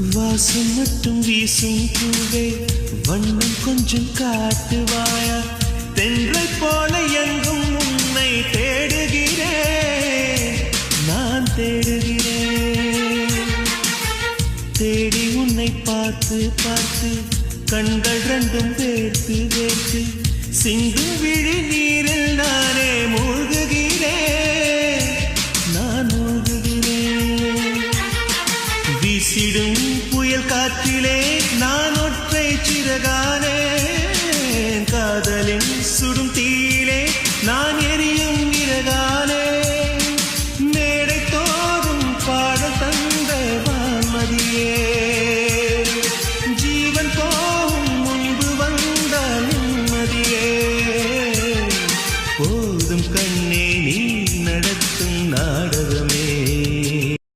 வாசம் மட்டும் வீசும் பூவே வண்ணம் கொஞ்சம் காட்டுவாயா தென்றை போல எங்கும் உன்னை தேடுகிறேன் நான் தேடுகிறேன் தேடி உன்னை பார்த்து பார்த்து கண்கள் ரெண்டும் வேர்த்து வேர்த்து சிந்தும் விழி நீரில் நானே மூழ்குகிறேன் நான் மூழ்குகிறேன் வீசிடும் புயல் காற்றிலே நான் ஒற்றை சிறகானே